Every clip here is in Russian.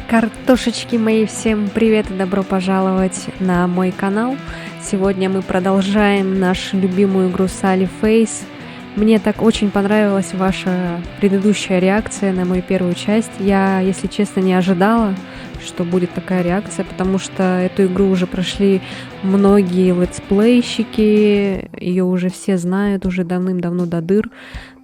Картошечки мои, всем привет и добро пожаловать на мой канал. Сегодня мы продолжаем нашу любимую игру Sally Face. Мне так очень понравилась ваша предыдущая реакция на мою первую часть. Я, если честно, не ожидала, что будет такая реакция, потому что эту игру уже прошли многие летсплейщики, ее уже все знают, уже давным-давно до дыр.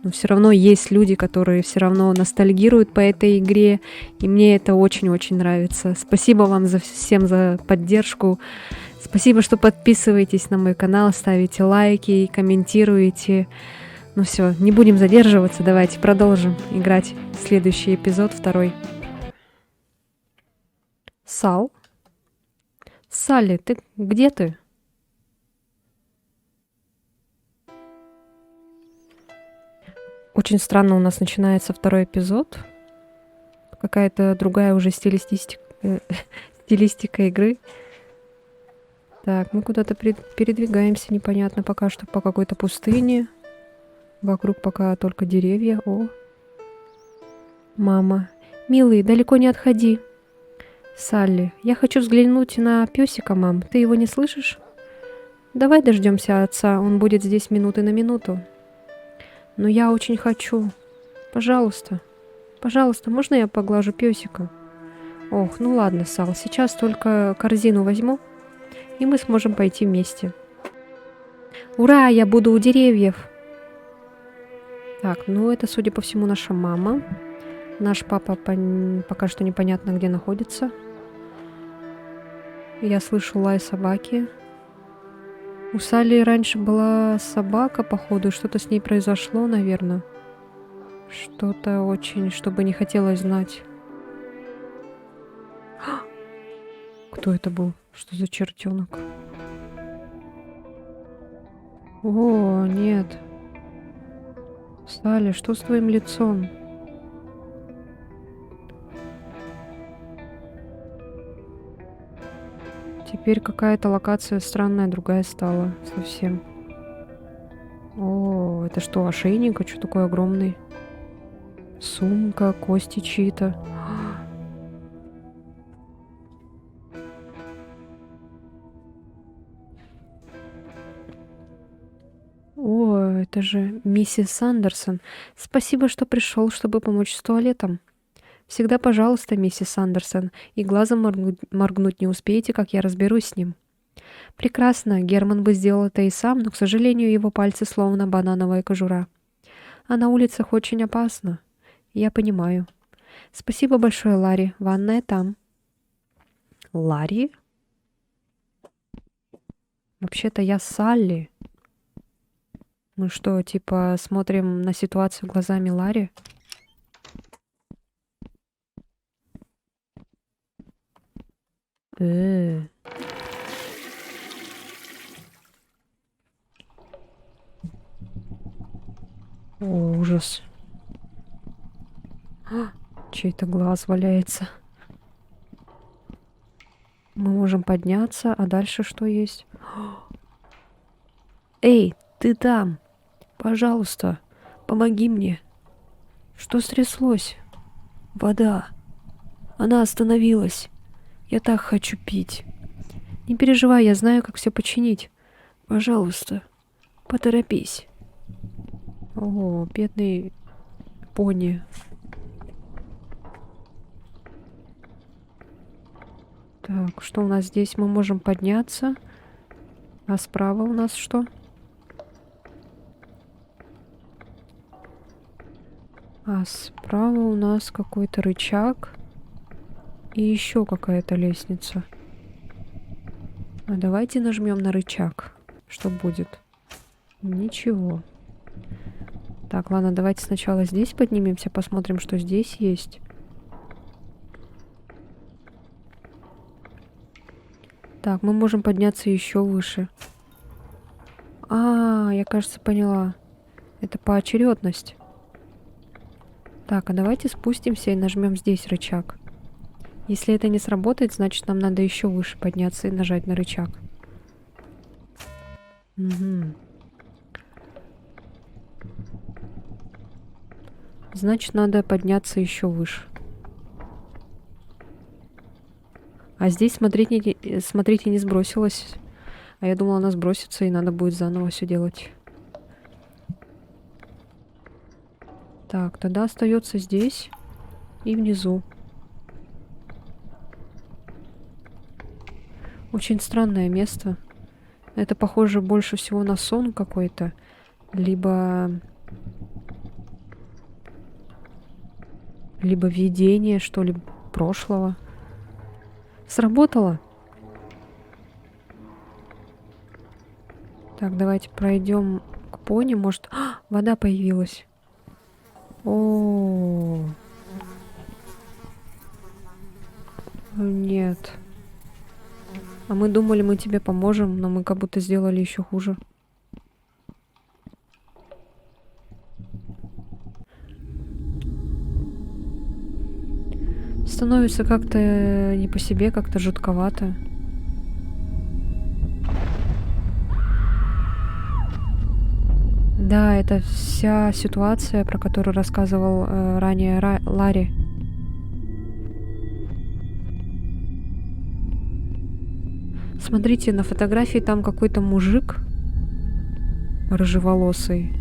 Но все равно есть люди, которые все равно ностальгируют по этой игре, и мне это очень-очень нравится. Спасибо вам всем за поддержку. Спасибо, что подписываетесь на мой канал, ставите лайки, комментируете. Ну все, не будем задерживаться, давайте продолжим играть следующий эпизод, второй. Сал? Салли, ты где ты? Очень странно у нас начинается второй эпизод. Какая-то другая уже стилистика игры. Так, мы куда-то передвигаемся, непонятно пока что, по какой-то пустыне. Вокруг пока только деревья. О, мама. Милый, далеко не отходи. Салли, я хочу взглянуть на песика, мам. Ты его не слышишь? Давай дождемся отца, он будет здесь минуты на минуту. Но я очень хочу. Пожалуйста. Пожалуйста, можно я поглажу песика? Ох, ну ладно, Сал, сейчас только корзину возьму, и мы сможем пойти вместе. Ура, я буду у деревьев. Так, ну это, судя по всему, наша мама. Наш папа пока что непонятно где находится. Я слышу лай собаки. У Салли раньше была собака, походу, что-то с ней произошло, наверное. Что-то очень, чтобы не хотелось знать. Кто это был? Что за чертенок? О, нет. Салли, что с твоим лицом? Теперь какая-то локация странная, другая стала совсем. О, это что, ошейник? А что такой огромный? Сумка, кости чьи-то. О, это же миссис Андерсон. Спасибо, что пришел, чтобы помочь с туалетом. Всегда пожалуйста, миссис Андерсон, и глазом моргнуть не успеете, как я разберусь с ним. Прекрасно, Герман бы сделал это и сам, но, к сожалению, его пальцы словно банановая кожура. А на улицах очень опасно. Я понимаю. Спасибо большое, Ларри. Ванная там. Ларри? Вообще-то я Салли. Мы что, типа, смотрим на ситуацию глазами Ларри? О, ужас. Чей-то глаз валяется. Мы можем подняться, а дальше что есть? Эй, ты там! Пожалуйста, помоги мне. Что стряслось? Вода. Она остановилась. Я так хочу пить. Не переживай, я знаю, как все починить. Пожалуйста, поторопись. О, бедный пони. Так, что у нас здесь? Мы можем подняться. А справа у нас что? А справа у нас какой-то рычаг. И еще какая-то лестница. А давайте нажмем на рычаг. Что будет? Ничего. Так, ладно, давайте сначала здесь поднимемся, посмотрим, что здесь есть. Так, мы можем подняться еще выше. Я, кажется, поняла. Это поочередность. Так, а давайте спустимся и нажмем здесь рычаг. Если это не сработает, значит, нам надо еще выше подняться и нажать на рычаг. Угу. Значит, надо подняться еще выше. А здесь, смотрите, не сбросилась. А я думала, она сбросится, и надо будет заново все делать. Так, тогда остается здесь и внизу. Очень странное место. Это похоже больше всего на сон какой-то. Либо видение, что ли, прошлого. Сработало. Так, давайте пройдем к пони. Может, вода появилась. О, нет. А мы думали, мы тебе поможем, но мы как будто сделали еще хуже. Становится как-то не по себе, как-то жутковато. Да, это вся ситуация, про которую рассказывал ранее Ларри. Смотрите, на фотографии там какой-то мужик рыжеволосый.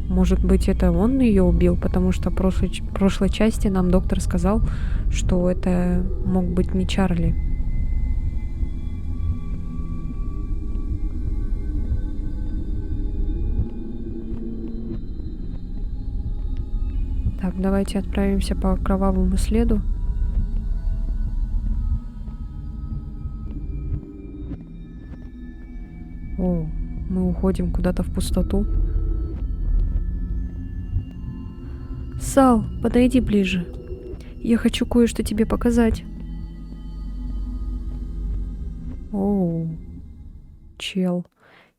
Может быть, это он ее убил, потому что в прошлой части нам доктор сказал, что это мог быть не Чарли. Так, давайте отправимся по кровавому следу. О, мы уходим куда-то в пустоту. Сал, подойди ближе. Я хочу кое-что тебе показать. Оу, чел.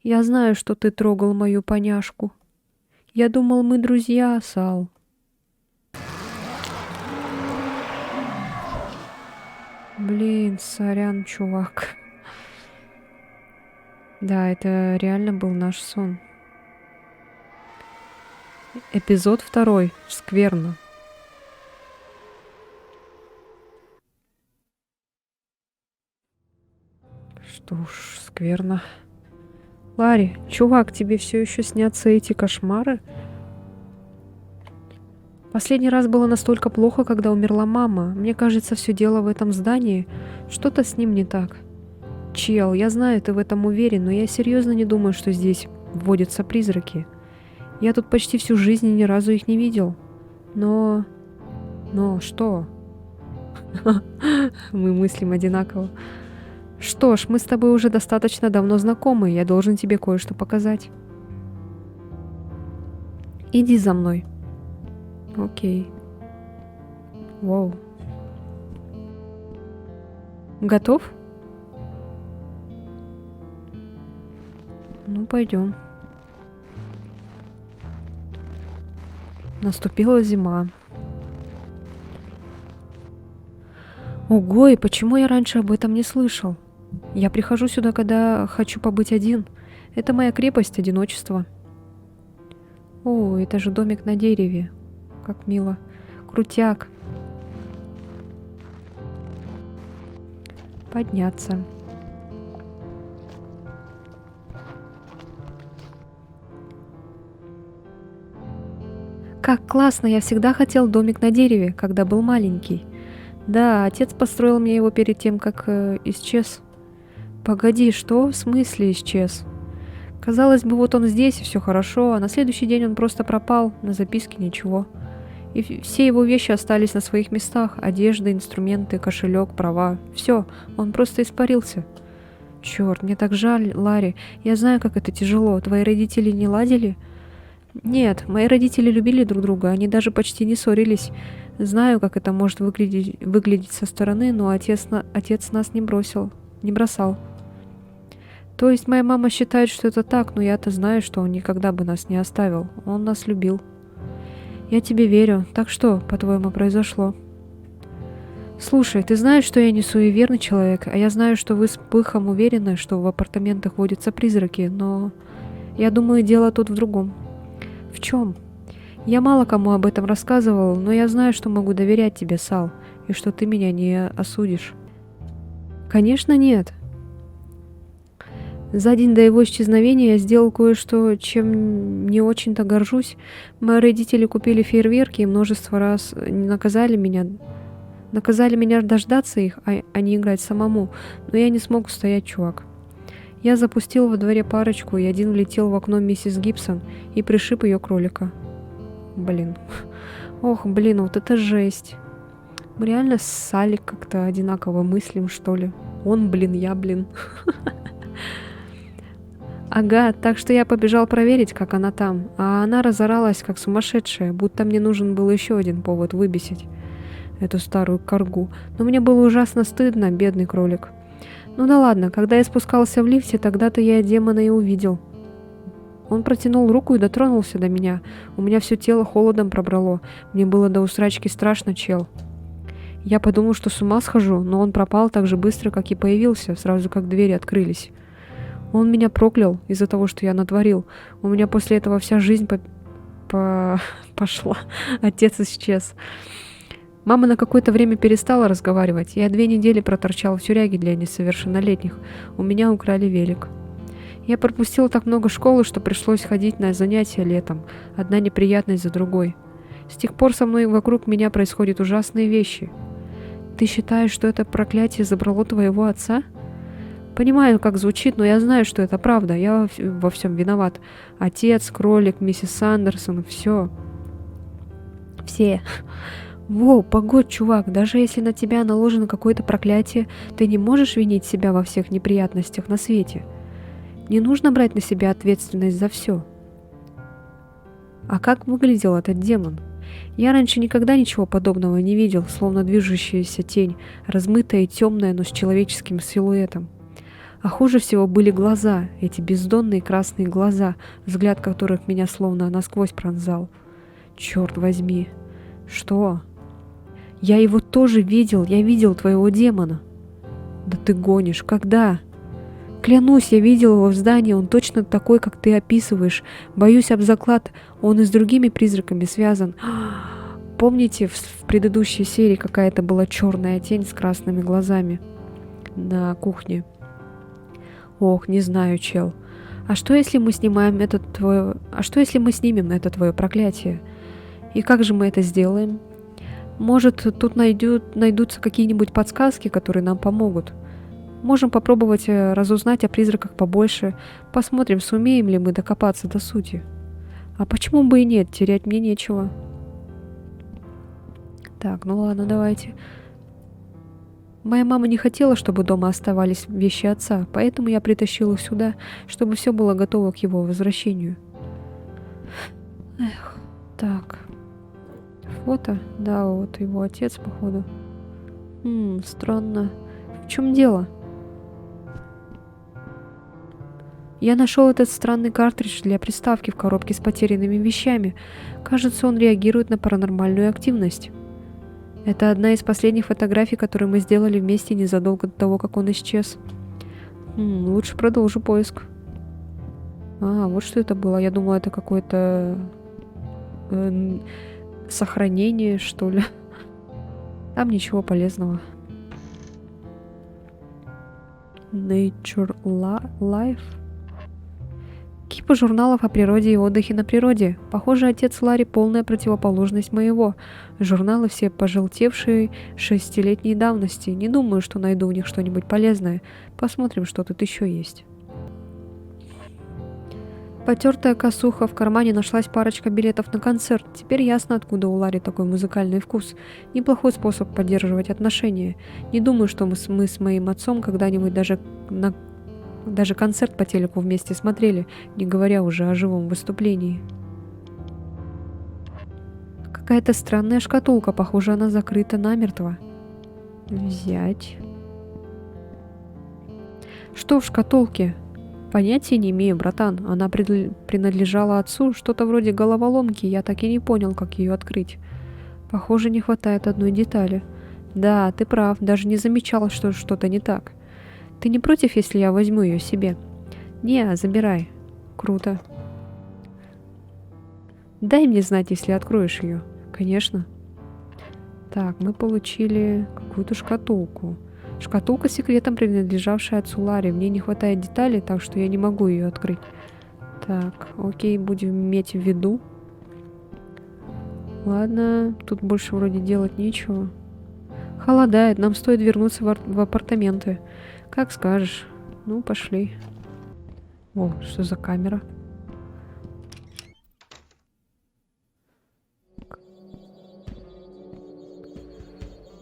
Я знаю, что ты трогал мою поняшку. Я думал, мы друзья, Сал. Блин, сорян, чувак. Да, это реально был наш сон. Эпизод 2. Скверно. Что уж, скверно. Ларри, чувак, тебе все еще снятся эти кошмары? Последний раз было настолько плохо, когда умерла мама. Мне кажется, все дело в этом здании. Что-то с ним не так. Чел, я знаю, ты в этом уверен, но я серьезно не думаю, что здесь водятся призраки. Я тут почти всю жизнь и ни разу их не видел. Но что? Мы мыслим одинаково. Что ж, мы с тобой уже достаточно давно знакомы, я должен тебе кое-что показать. Иди за мной. Окей. Вау. Готов? Ну, пойдем. Наступила зима. Ого, и почему я раньше об этом не слышал? Я прихожу сюда, когда хочу побыть один. Это моя крепость, одиночество. О, это же домик на дереве. Как мило. Крутяк. Подняться. Как классно, я всегда хотел домик на дереве, когда был маленький. Да, отец построил мне его перед тем, как исчез. Погоди, что? В смысле исчез? Казалось бы, вот он здесь, и все хорошо, а на следующий день он просто пропал, на записке ничего. И все его вещи остались на своих местах. Одежда, инструменты, кошелек, права. Все, он просто испарился. Черт, мне так жаль, Ларри. Я знаю, как это тяжело. Твои родители не ладили? Нет, мои родители любили друг друга, они даже почти не ссорились. Знаю, как это может выглядеть со стороны, но отец нас не бросал. То есть моя мама считает, что это так, но я-то знаю, что он никогда бы нас не оставил. Он нас любил. Я тебе верю. Так что, по-твоему, произошло? Слушай, ты знаешь, что я не суеверный человек, а я знаю, что вы с Пыхом уверены, что в апартаментах водятся призраки, но я думаю, дело тут в другом. В чем? Я мало кому об этом рассказывал, но я знаю, что могу доверять тебе, Сал, и что ты меня не осудишь. Конечно, нет. За день до его исчезновения я сделал кое-что, чем не очень-то горжусь. Мои родители купили фейерверки и множество раз наказали меня дождаться их, а не играть самому. Но я не смог устоять, чувак. Я запустил во дворе парочку, и один влетел в окно миссис Гибсон и пришиб ее кролика. Блин. Ох, блин, вот это жесть. Мы реально с Салли как-то одинаково мыслим, что ли. Он, блин, я, блин. Ага, так что я побежал проверить, как она там, а она разоралась, как сумасшедшая, будто мне нужен был еще один повод выбесить эту старую коргу. Но мне было ужасно стыдно, бедный кролик. Ну да ладно, когда я спускался в лифте, тогда-то я демона и увидел. Он протянул руку и дотронулся до меня. У меня все тело холодом пробрало. Мне было до усрачки страшно, чел. Я подумал, что с ума схожу, но он пропал так же быстро, как и появился, сразу как двери открылись. Он меня проклял из-за того, что я натворил. У меня после этого вся жизнь пошла. Отец исчез. Мама на какое-то время перестала разговаривать. Я 2 недели проторчал в тюряге для несовершеннолетних. У меня украли велик. Я пропустил так много школы, что пришлось ходить на занятия летом. Одна неприятность за другой. С тех пор со мной вокруг меня происходят ужасные вещи. Ты считаешь, что это проклятие забрало твоего отца? Понимаю, как звучит, но я знаю, что это правда. Я во всем виноват. Отец, кролик, миссис Сандерсон, все. Все. Во, погодь, чувак, даже если на тебя наложено какое-то проклятие, ты не можешь винить себя во всех неприятностях на свете. Не нужно брать на себя ответственность за все. А как выглядел этот демон? Я раньше никогда ничего подобного не видел, словно движущаяся тень, размытая и темная, но с человеческим силуэтом. А хуже всего были глаза, эти бездонные красные глаза, взгляд которых меня словно насквозь пронзал. Черт возьми. Что? Я его тоже видел, я видел твоего демона. Да ты гонишь, когда? Клянусь, я видел его в здании, он точно такой, как ты описываешь. Боюсь об заклад, он и с другими призраками связан. Помните, в предыдущей серии какая-то была черная тень с красными глазами на кухне? Ох, не знаю, чел. А что если мы снимем это твое проклятие? И как же мы это сделаем? Может, тут найдутся какие-нибудь подсказки, которые нам помогут. Можем попробовать разузнать о призраках побольше. Посмотрим, сумеем ли мы докопаться до сути. А почему бы и нет? Терять мне нечего. Так, ну ладно, давайте. Моя мама не хотела, чтобы дома оставались вещи отца, поэтому я притащила их сюда, чтобы все было готово к его возвращению. Эх, так. Фото? Да, вот его отец, походу. Странно. В чем дело? Я нашел этот странный картридж для приставки в коробке с потерянными вещами. Кажется, он реагирует на паранормальную активность. Это одна из последних фотографий, которые мы сделали вместе незадолго до того, как он исчез. Лучше продолжу поиск. Вот что это было. Я думала, это какое-то сохранение, что ли. Там ничего полезного. Nature Life. Кипа журналов о природе и отдыхе на природе. Похоже, отец Ларри полная противоположность моего. Журналы все пожелтевшие 6-летней давности. Не думаю, что найду у них что-нибудь полезное. Посмотрим, что тут еще есть. Потертая косуха, в кармане нашлась парочка билетов на концерт. Теперь ясно, откуда у Ларри такой музыкальный вкус. Неплохой способ поддерживать отношения. Не думаю, что мы с моим отцом когда-нибудь даже концерт по телеку вместе смотрели, не говоря уже о живом выступлении. Какая-то странная шкатулка, похоже, она закрыта намертво. Взять. Что в шкатулке? Понятия не имею, братан. Она принадлежала отцу, что-то вроде головоломки, я так и не понял, как ее открыть. Похоже, не хватает одной детали. Да, ты прав, даже не замечал, что что-то не так. Ты не против, если я возьму ее себе? Не, забирай. Круто. Дай мне знать, если откроешь ее. Конечно. Так, мы получили какую-то шкатулку. Шкатулка с секретом, принадлежавшая отцу Ларри. Мне не хватает деталей, так что я не могу ее открыть. Так, окей, будем иметь в виду. Ладно, тут больше вроде делать нечего. Холодает, нам стоит вернуться в апартаменты. Как скажешь. Ну, пошли. О, что за камера?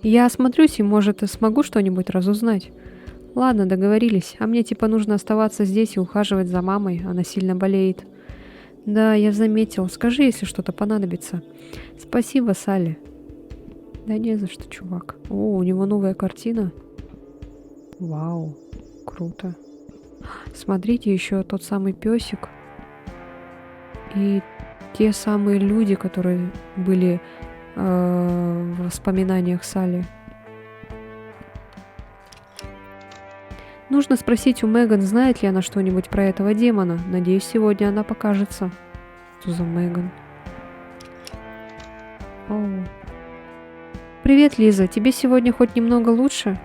Я осмотрюсь и, может, смогу что-нибудь разузнать. Ладно, договорились. А мне типа нужно оставаться здесь и ухаживать за мамой. Она сильно болеет. Да, я заметил. Скажи, если что-то понадобится. Спасибо, Салли. Да не за что, чувак. О, у него новая картина. Вау, круто. Смотрите, еще тот самый песик. И те самые люди, которые были в воспоминаниях Салли. Нужно спросить у Меган, знает ли она что-нибудь про этого демона. Надеюсь, сегодня она покажется. Что за Меган? Оу. Привет, Лиза. Тебе сегодня хоть немного лучше?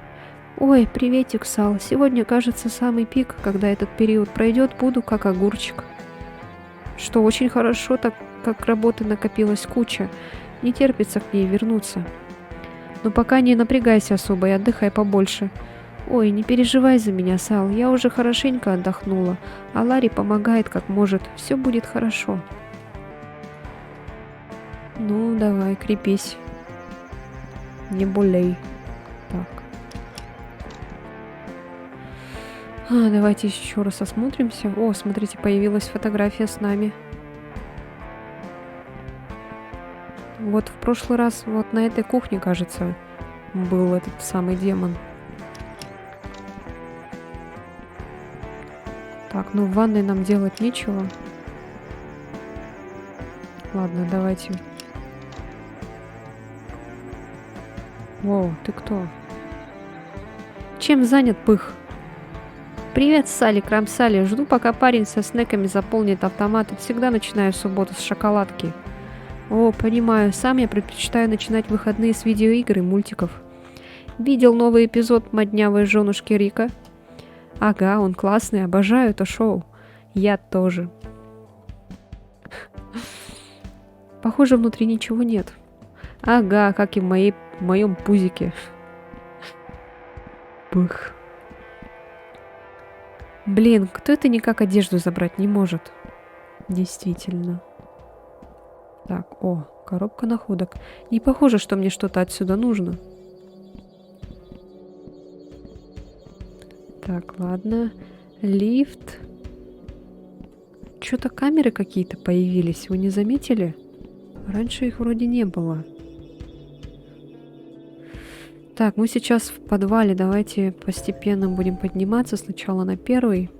Ой, приветик, Сал. Сегодня, кажется, самый пик. Когда этот период пройдет, буду как огурчик. Что очень хорошо, так как работы накопилась куча. Не терпится к ней вернуться. Но пока не напрягайся особо и отдыхай побольше. Ой, не переживай за меня, Сал. Я уже хорошенько отдохнула. А Ларри помогает как может. Все будет хорошо. Ну, давай, крепись. Не болей. Так. Давайте еще раз осмотримся. О, смотрите, появилась фотография с нами. Вот в прошлый раз вот на этой кухне, кажется, был этот самый демон. Так, ну в ванной нам делать нечего. Ладно, давайте. Воу, ты кто? Чем занят, пых? Привет, Салли, крам Салли. Жду, пока парень со снеками заполнит автомат. И всегда начинаю субботу с шоколадки. О, понимаю. Сам я предпочитаю начинать выходные с видеоигр и мультиков. Видел новый эпизод «Моднявой женушки Рика»? Ага, он классный, обожаю это шоу. Я тоже. Похоже, внутри ничего нет. Ага, как и в моем пузике. Пых. Блин, кто это никак одежду забрать не может? Действительно. Так, о, коробка находок. Не похоже, что мне что-то отсюда нужно. Так, ладно. Лифт. Что-то камеры какие-то появились. Вы не заметили? Раньше их вроде не было. Так, мы сейчас в подвале. Давайте постепенно будем подниматься. Сначала на первый.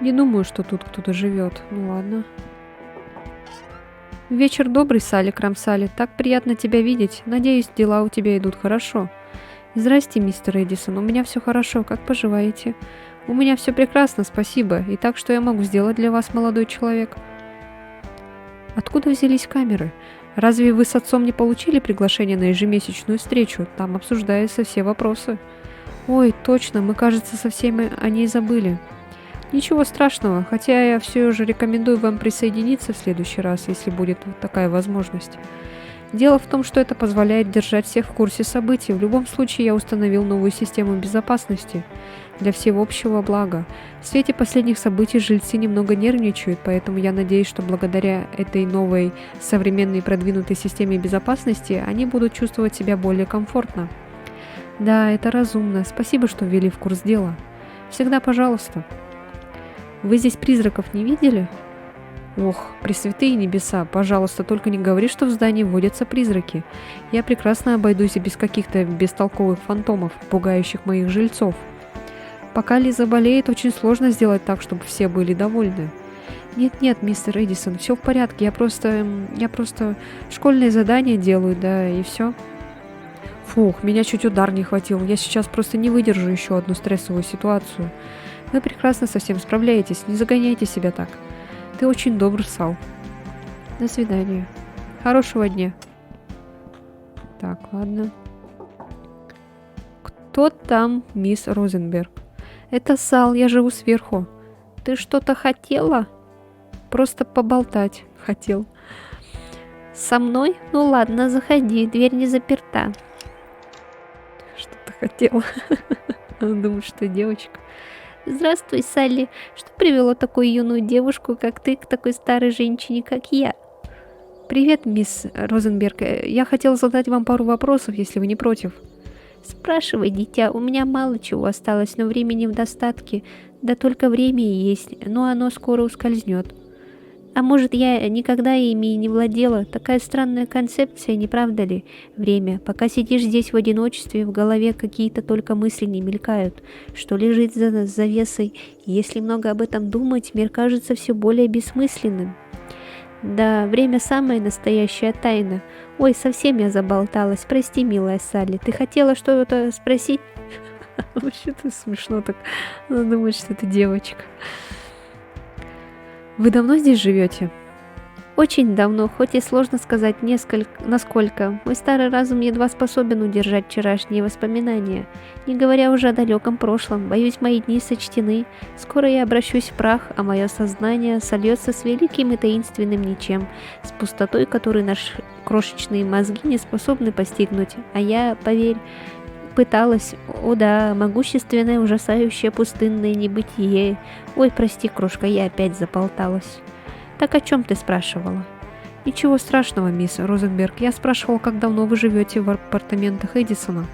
Не думаю, что тут кто-то живет. Ну ладно. Вечер добрый, Салли, крам Салли. Так приятно тебя видеть. Надеюсь, дела у тебя идут хорошо. Здрасте, мистер Эдисон. У меня все хорошо. Как поживаете? У меня все прекрасно, спасибо. И так, что я могу сделать для вас, молодой человек? Откуда взялись камеры? Разве вы с отцом не получили приглашение на ежемесячную встречу? Там обсуждаются все вопросы. Ой, точно, мы, кажется, совсем о ней забыли. Ничего страшного, хотя я все же рекомендую вам присоединиться в следующий раз, если будет такая возможность. Дело в том, что это позволяет держать всех в курсе событий. В любом случае, я установил новую систему безопасности для всеобщего блага. В свете последних событий жильцы немного нервничают, поэтому я надеюсь, что благодаря этой новой современной и продвинутой системе безопасности они будут чувствовать себя более комфортно. Да, это разумно. Спасибо, что ввели в курс дела. Всегда пожалуйста. Вы здесь призраков не видели? Ох, пресвятые небеса, пожалуйста, только не говори, что в здании водятся призраки. Я прекрасно обойдусь и без каких-то бестолковых фантомов, пугающих моих жильцов. Пока Лиза болеет, очень сложно сделать так, чтобы все были довольны. Нет-нет, мистер Эдисон, все в порядке, я просто школьные задания делаю, да, и все. Фух, меня чуть удар не хватил, я сейчас просто не выдержу еще одну стрессовую ситуацию. Вы прекрасно со всем справляетесь, не загоняйте себя так. Ты очень добр, Сал. До свидания. Хорошего дня. Так, ладно. Кто там, мисс Розенберг? Это Сал, я живу сверху. Ты что-то хотела? Просто поболтать хотел. Со мной? Ну ладно, заходи, дверь не заперта. Что-то хотела. Думаю, что девочка. Здравствуй, Салли. Что привело такую юную девушку, как ты, к такой старой женщине, как я? Привет, мисс Розенберг. Я хотела задать вам пару вопросов, если вы не против. Спрашивай, дитя, у меня мало чего осталось, но времени в достатке. Да только время и есть, но оно скоро ускользнет. А может, я никогда ими и не владела? Такая странная концепция, не правда ли? Время. Пока сидишь здесь в одиночестве, в голове какие-то только мысли не мелькают. Что лежит за завесой? Если много об этом думать, мир кажется все более бессмысленным. Да, время самая настоящая тайна. Ой, совсем я заболталась. Прости, милая Салли. Ты хотела что-то спросить? Вообще-то смешно так. Она думает, что это девочка. Вы давно здесь живете? Очень давно, хоть и сложно сказать насколько. Мой старый разум едва способен удержать вчерашние воспоминания. Не говоря уже о далеком прошлом, боюсь, мои дни сочтены. Скоро я обращусь в прах, а мое сознание сольется с великим и таинственным ничем, с пустотой, которую наши крошечные мозги не способны постигнуть. А я, поверь, пыталась. О да, могущественное, ужасающее пустынное небытие. Ой, прости, крошка, я опять заболталась. Так о чем ты спрашивала? Ничего страшного, мисс Розенберг. Я спрашивал, как давно вы живете в апартаментах Эдисона.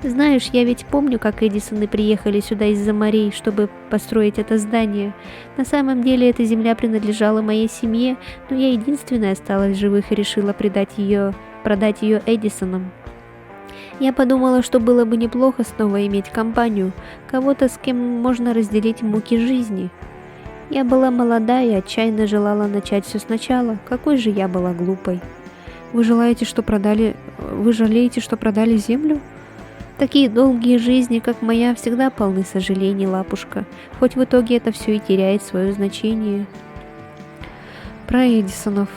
Знаешь, я ведь помню, как Эдисоны приехали сюда из-за морей, чтобы построить это здание. На самом деле эта земля принадлежала моей семье, но я единственная осталась в живых и решила продать ее Эдисонам. Я подумала, что было бы неплохо снова иметь компанию, кого-то, с кем можно разделить муки жизни. Я была молода и отчаянно желала начать все сначала. Какой же я была глупой. Вы жалеете, что продали землю? Такие долгие жизни, как моя, всегда полны сожалений, лапушка. Хоть в итоге это все и теряет свое значение. Про Эдисонов.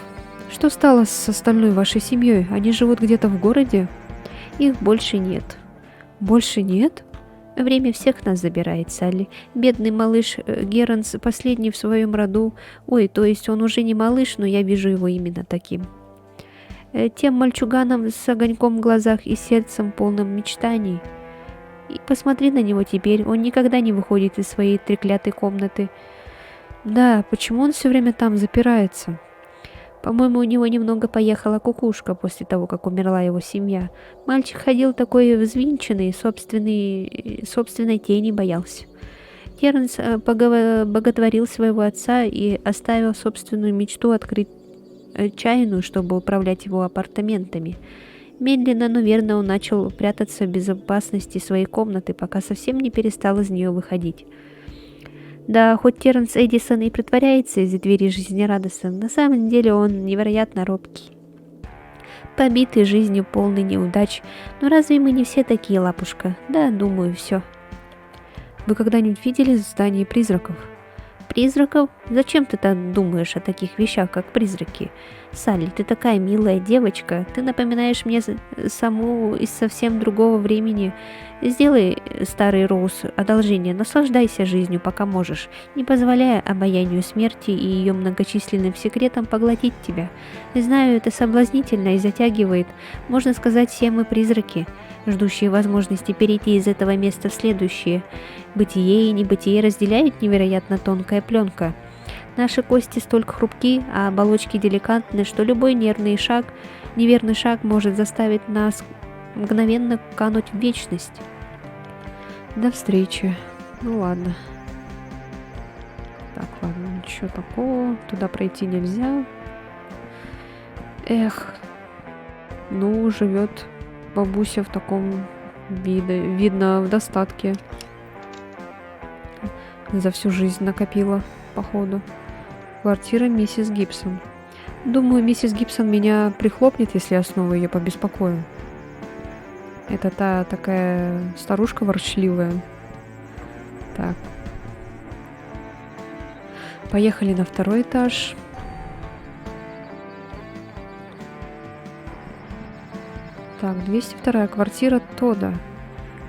Что стало с остальной вашей семьей? Они живут где-то в городе? Их больше нет. Больше нет? Время всех нас забирает, Салли. Бедный малыш Геранс, последний в своем роду. Ой, то есть он уже не малыш, но я вижу его именно таким. Тем мальчуганом с огоньком в глазах и сердцем полным мечтаний. И посмотри на него теперь, он никогда не выходит из своей треклятой комнаты. Да, почему он все время там запирается? По-моему, у него немного поехала кукушка после того, как умерла его семья. Мальчик ходил такой взвинченный, собственной тени боялся. Тернс боготворил своего отца и оставил собственную мечту открыть чайную, чтобы управлять его апартаментами. Медленно, но верно он начал прятаться в безопасности своей комнаты, пока совсем не перестал из нее выходить. Да, хоть Тернс Эдисон и притворяется из-за двери жизнерадостным, на самом деле он невероятно робкий. Побитый жизнью, полный неудач. Но разве мы не все такие, лапушка? Да, думаю, все. Вы когда-нибудь видели здание призраков? Призраков? Зачем ты так думаешь о таких вещах, как призраки? Салли, ты такая милая девочка. Ты напоминаешь мне саму из совсем другого времени. Сделай, старый Роуз, одолжение, наслаждайся жизнью, пока можешь, не позволяя обаянию смерти и ее многочисленным секретам поглотить тебя. Знаю, это соблазнительно и затягивает. Можно сказать, все мы призраки, ждущие возможности перейти из этого места в следующее. Бытие и небытие разделяет невероятно тонкая пленка. Наши кости столько хрупки, а оболочки деликатны, что любой неверный шаг может заставить нас мгновенно кануть в вечность. До встречи. Ну ладно. Так, ладно, ничего такого. Туда пройти нельзя. Эх. Ну, живет бабуся в таком видно, в достатке. За всю жизнь накопила, походу. Квартира миссис Гибсон. Думаю, миссис Гибсон меня прихлопнет, если я снова ее побеспокою. Это та такая старушка ворчливая. Так. Поехали на второй этаж. Так, 202 квартира Тода.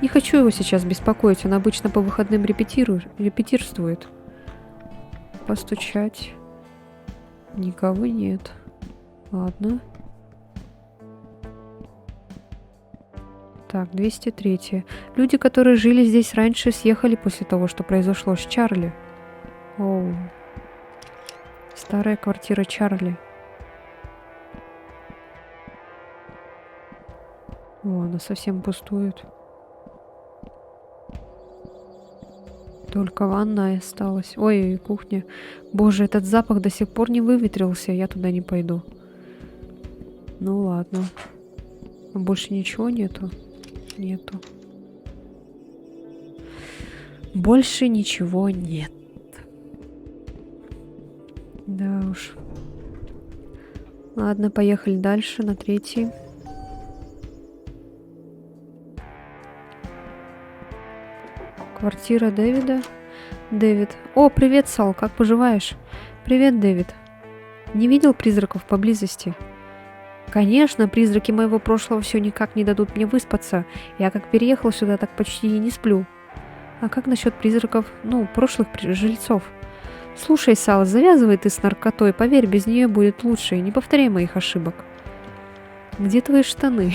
Не хочу его сейчас беспокоить, он обычно по выходным репетирствует. Постучать. Никого нет. Ладно. Так, 203. Люди, которые жили здесь раньше, съехали после того, что произошло с Чарли. Оу. Старая квартира Чарли. О, она совсем пустует. Только ванная осталась. Ой, и кухня. Боже, этот запах до сих пор не выветрился. Я туда не пойду. Ну ладно. А больше ничего нету? Нету. Больше ничего нет. Да уж. Ладно, поехали дальше на 3. Квартира Дэвида. Дэвид. О, привет, Сал, как поживаешь? Привет, Дэвид. Не видел призраков поблизости? Конечно, призраки моего прошлого все никак не дадут мне выспаться. Я как переехал сюда, так почти и не сплю. А как насчет призраков, прошлых жильцов? Слушай, Сал, завязывай ты с наркотой, поверь, без нее будет лучше, и не повторяй моих ошибок. Где твои штаны?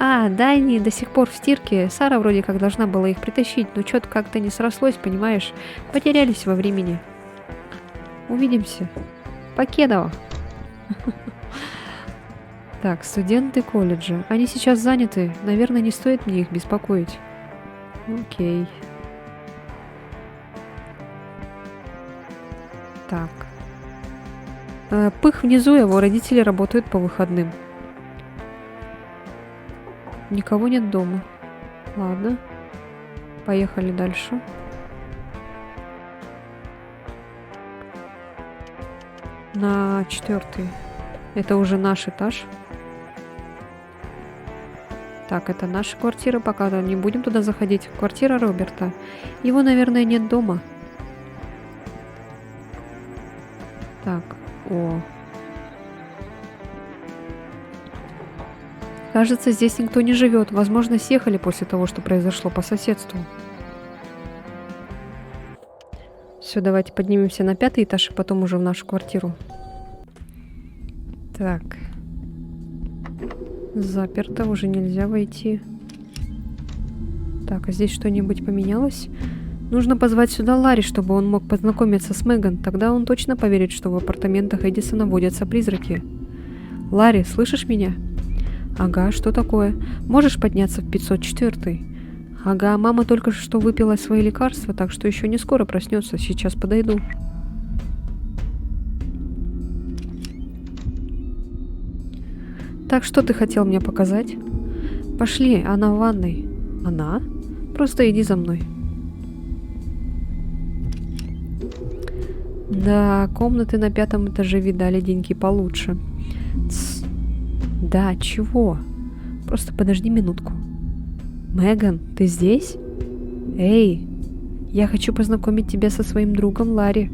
А, да, они до сих пор в стирке. Сара вроде как должна была их притащить, но что-то как-то не срослось, понимаешь? Потерялись во времени. Увидимся. Покедова. Так, студенты колледжа. Они сейчас заняты. Наверное, не стоит мне их беспокоить. Окей. Так. Пых внизу, его родители работают по выходным. Никого нет дома. Ладно. Поехали дальше. На 4. Это уже наш этаж. Так, это наша квартира. Пока не будем туда заходить. Квартира Роберта. Его, наверное, нет дома. Так, о. Кажется, здесь никто не живет. Возможно, съехали после того, что произошло по соседству. Все, давайте поднимемся на 5 этаж и потом уже в нашу квартиру. Так. Заперто, уже нельзя войти. Так, а здесь что-нибудь поменялось? Нужно позвать сюда Ларри, чтобы он мог познакомиться с Меган. Тогда он точно поверит, что в апартаментах Эдисона водятся призраки. Ларри, слышишь меня? Ага, что такое? Можешь подняться в 504? Ага, мама только что выпила свои лекарства, так что еще не скоро проснется. Сейчас подойду. Так, что ты хотел мне показать? Пошли, она в ванной. Она? Просто иди за мной. Да, комнаты на 5 этаже видали деньги получше. Тс. Да, чего? Просто подожди минутку. Меган, ты здесь? Эй, я хочу познакомить тебя со своим другом Ларри.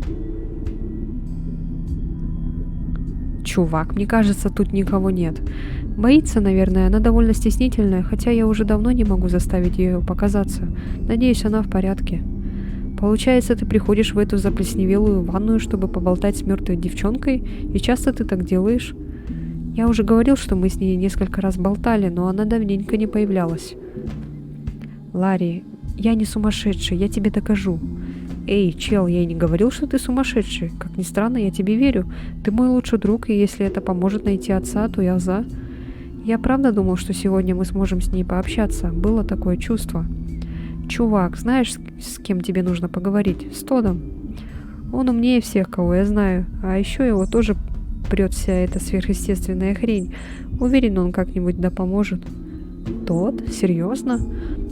Чувак, мне кажется, тут никого нет. Боится, наверное, она довольно стеснительная, хотя я уже давно не могу заставить ее показаться. Надеюсь, она в порядке. Получается, ты приходишь в эту заплесневелую ванную, чтобы поболтать с мертвой девчонкой, и часто ты так делаешь? Я уже говорил, что мы с ней несколько раз болтали, но она давненько не появлялась. Ларри, я не сумасшедший, я тебе докажу. Эй, чел, я и не говорил, что ты сумасшедший. Как ни странно, я тебе верю. Ты мой лучший друг, и если это поможет найти отца, то я за. Я правда думал, что сегодня мы сможем с ней пообщаться. Было такое чувство. Чувак, знаешь, с кем тебе нужно поговорить? С Тодом. Он умнее всех, кого я знаю. А еще его тоже прет вся эта сверхъестественная хрень. Уверен, он как-нибудь да поможет. Тот? Серьезно?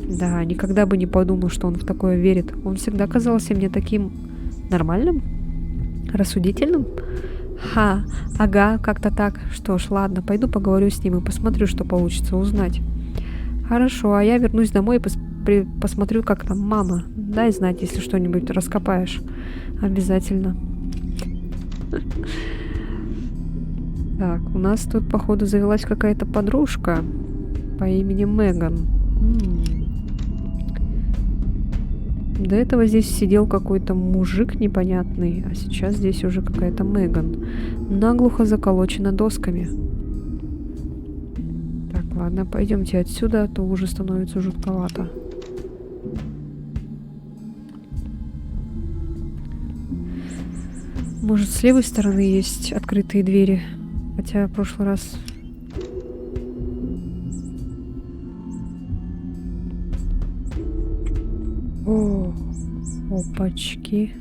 Да, никогда бы не подумал, что он в такое верит. Он всегда казался мне таким нормальным? Рассудительным? Ха, ага, как-то так. Что ж, ладно, пойду поговорю с ним и посмотрю, что получится узнать. Хорошо, а я вернусь домой и посмотрю, как там мама. Дай знать, если что-нибудь раскопаешь. Обязательно. Так, у нас тут, походу, завелась какая-то подружка. по имени Меган. До этого здесь сидел какой-то мужик непонятный, а сейчас здесь уже какая-то Меган. Наглухо заколочена досками. Так, ладно, пойдемте отсюда, а то уже становится жутковато. Может, с левой стороны есть открытые двери? Хотя в прошлый раз... О, опачки.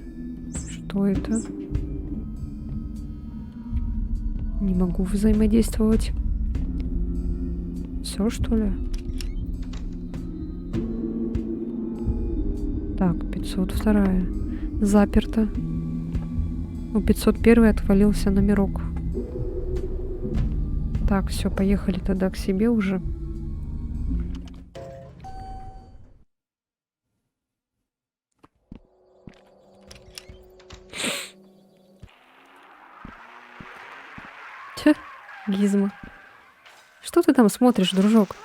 Что это? Не могу взаимодействовать. Все, что ли? Так, 502. Заперто. У 501 отвалился номерок. Так, все, поехали тогда к себе уже. Тьфу, Гизмо. Что ты там смотришь, дружок?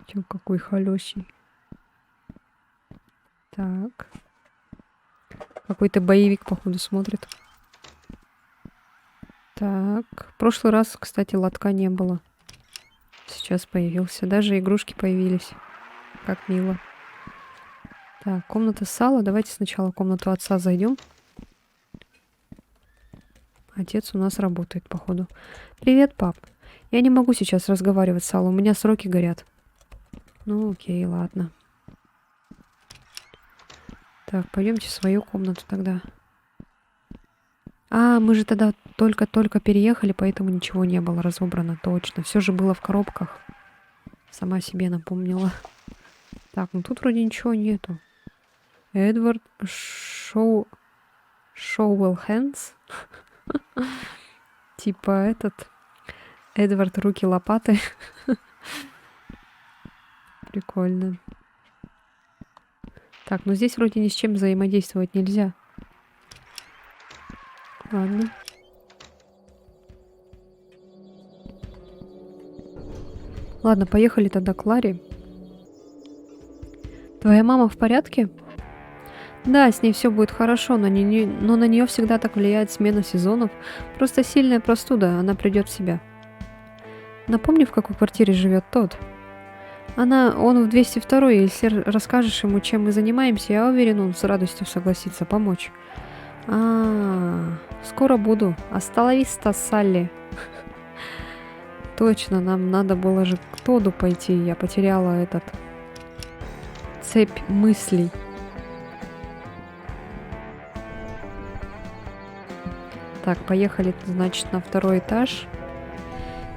Чё, какой холёсий. Так. Какой-то боевик, походу, смотрит. Так. В прошлый раз, кстати, лотка не было. Сейчас появился. Даже игрушки появились. Как мило. Так, комната сала. Давайте сначала в комнату отца зайдем. Отец у нас работает, походу. Привет, пап. Я не могу сейчас разговаривать с Салом. У меня сроки горят. Ну, окей, ладно. Так, пойдемте в свою комнату тогда. А, мы же тогда только-только переехали, поэтому ничего не было разобрано, точно. Все же было в коробках. Сама себе напомнила. Так, ну тут вроде ничего нету. Эдвард Шоуэлл Хэнс. Типа этот. Эдвард руки лопаты. Прикольно. Так, ну здесь вроде ни с чем взаимодействовать нельзя. Ладно. Ладно, поехали тогда к Ларе. Твоя мама в порядке? Да, с ней все будет хорошо, но на нее всегда так влияет смена сезонов. Просто сильная простуда, она придет в себя. Напомни, в какой квартире живет тот. Он в 202, если расскажешь ему, чем мы занимаемся, я уверен, он с радостью согласится помочь. Скоро буду. Асталависта, Салли. Точно, нам надо было же к Тоду пойти. Я потеряла цепь мыслей. Так, поехали, значит, на второй этаж.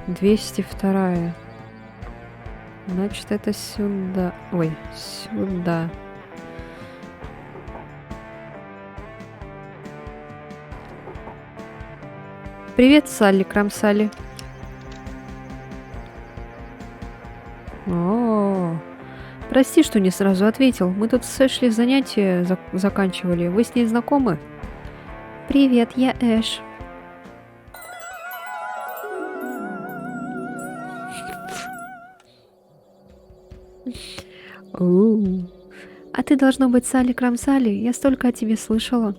202. Значит, это сюда. Ой, сюда. Привет, Салли, Крамсали. Прости, что не сразу ответил. Мы тут с Эшли занятия заканчивали. Вы с ней знакомы? Привет, я Эш. А ты должно быть Салли Крамсали. Я столько о тебе слышала.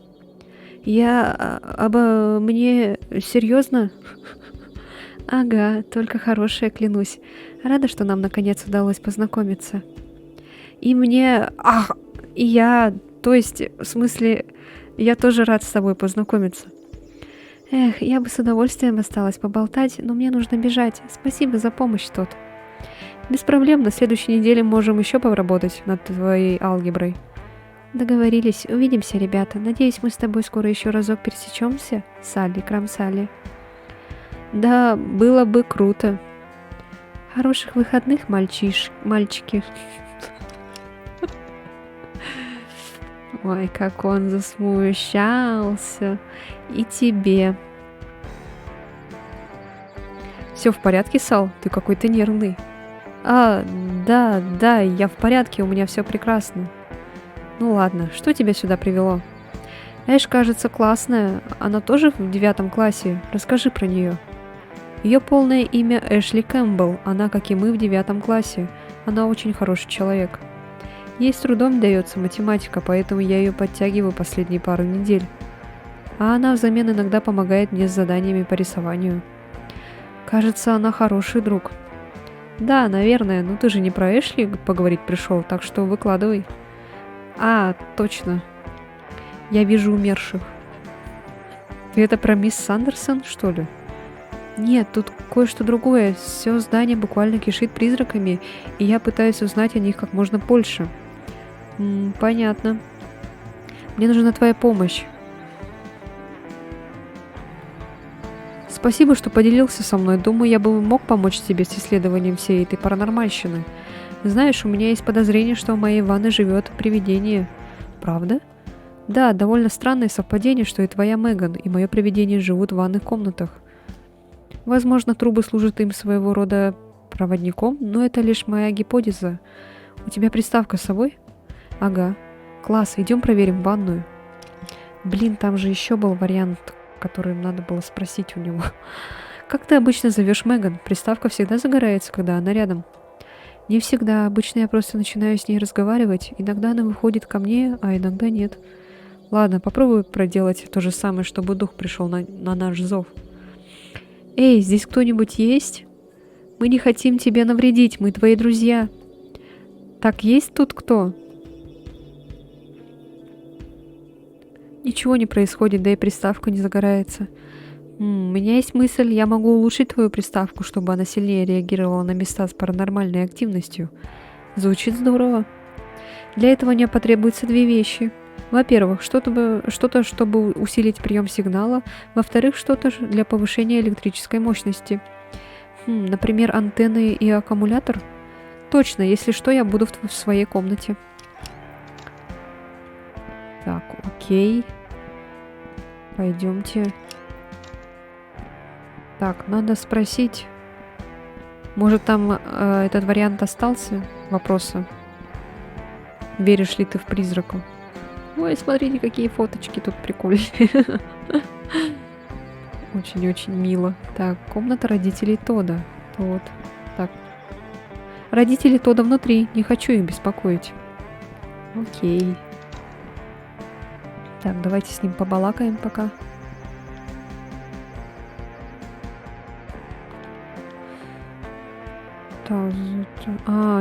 Мне серьезно? Ага, только хорошее, клянусь. Рада, что нам наконец удалось познакомиться. И мне... в смысле, я тоже рад с тобой познакомиться. Эх, я бы с удовольствием осталась поболтать, но мне нужно бежать. Спасибо за помощь, Тот. Без проблем, на следующей неделе можем еще поработать над твоей алгеброй. Договорились, увидимся, ребята. Надеюсь, мы с тобой скоро еще разок пересечемся, Салли Крамсали. Да, было бы круто. Хороших выходных, мальчики. Ой, как он засмущался. И тебе. Все в порядке, Сал? Ты какой-то нервный. Да, я в порядке, у меня все прекрасно. Ну ладно, что тебя сюда привело? Эш, кажется, классная. Она тоже в 9 классе. Расскажи про нее. Ее полное имя Эшли Кэмпбелл, она, как и мы, в 9 классе. Она очень хороший человек. Ей с трудом дается математика, поэтому я ее подтягиваю последние пару недель. А она взамен иногда помогает мне с заданиями по рисованию. Кажется, она хороший друг. Да, наверное, но ты же не про Эшли поговорить пришел, так что выкладывай. А, точно. Я вижу умерших. Ты это про мисс Сандерсон, что ли? Нет, тут кое-что другое. Все здание буквально кишит призраками, и я пытаюсь узнать о них как можно больше. Понятно. Мне нужна твоя помощь. Спасибо, что поделился со мной. Думаю, я бы мог помочь тебе с исследованием всей этой паранормальщины. Знаешь, у меня есть подозрение, что в моей ванной живет привидение. Правда? Да, довольно странное совпадение, что и твоя Меган, и мое привидение живут в ванных комнатах. Возможно, трубы служат им своего рода проводником, но это лишь моя гипотеза. У тебя приставка с собой? Ага. Класс, идем проверим ванную. Блин, там же еще был вариант, который надо было спросить у него. Как ты обычно зовешь Меган? Приставка всегда загорается, когда она рядом. Не всегда. Обычно я просто начинаю с ней разговаривать. Иногда она выходит ко мне, а иногда нет. Ладно, попробую проделать то же самое, чтобы дух пришел на наш зов. Эй, здесь кто-нибудь есть? Мы не хотим тебе навредить, мы твои друзья. Так, есть тут кто? Ничего не происходит, да и приставка не загорается. У меня есть мысль, я могу улучшить твою приставку, чтобы она сильнее реагировала на места с паранормальной активностью. Звучит здорово. Для этого мне потребуются две вещи. Во-первых, что-то, чтобы усилить прием сигнала. Во-вторых, что-то для повышения электрической мощности. Например, антенны и аккумулятор? Точно, если что, я буду в своей комнате. Так, окей. Пойдемте. Так, надо спросить. Может, там этот вариант остался? Вопроса. Веришь ли ты в призраков? Ой, смотрите, какие фоточки тут прикольные. Очень-очень мило. Так, комната родителей Тода. Вот. Так. Родители Тода внутри. Не хочу их беспокоить. Окей. Так, давайте с ним побалакаем пока.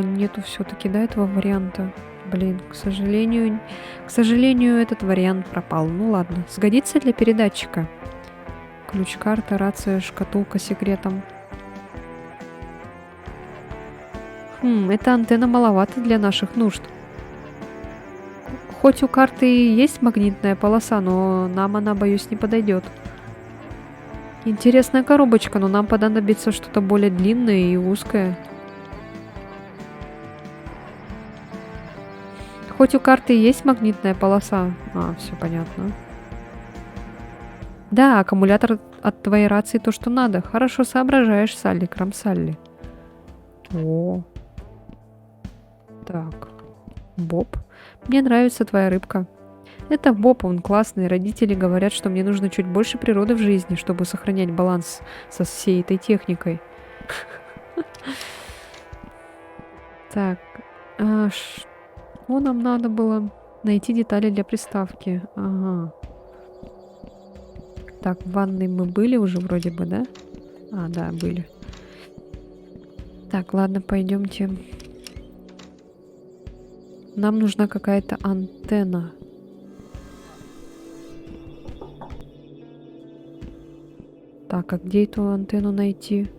Нету все-таки, да, этого варианта. Блин, к сожалению, этот вариант пропал. Ну ладно, сгодится для передатчика. Ключ-карта, рация, шкатулка с секретом. Эта антенна маловато для наших нужд. Хоть у карты и есть магнитная полоса, но нам она, боюсь, не подойдет. Интересная коробочка, но нам понадобится что-то более длинное и узкое. Хоть у карты и есть магнитная полоса. Все понятно. Да, аккумулятор от твоей рации то, что надо. Хорошо соображаешь, Салли, Крамсалли. О. Так. Боб. Мне нравится твоя рыбка. Это Боб, он классный. Родители говорят, что мне нужно чуть больше природы в жизни, чтобы сохранять баланс со всей этой техникой. Так. Что нам надо было? Найти детали для приставки. Ага. Так, в ванной мы были уже вроде бы, да? Да, были. Так, ладно, пойдемте. Нам нужна какая-то антенна. Так, а где эту антенну найти?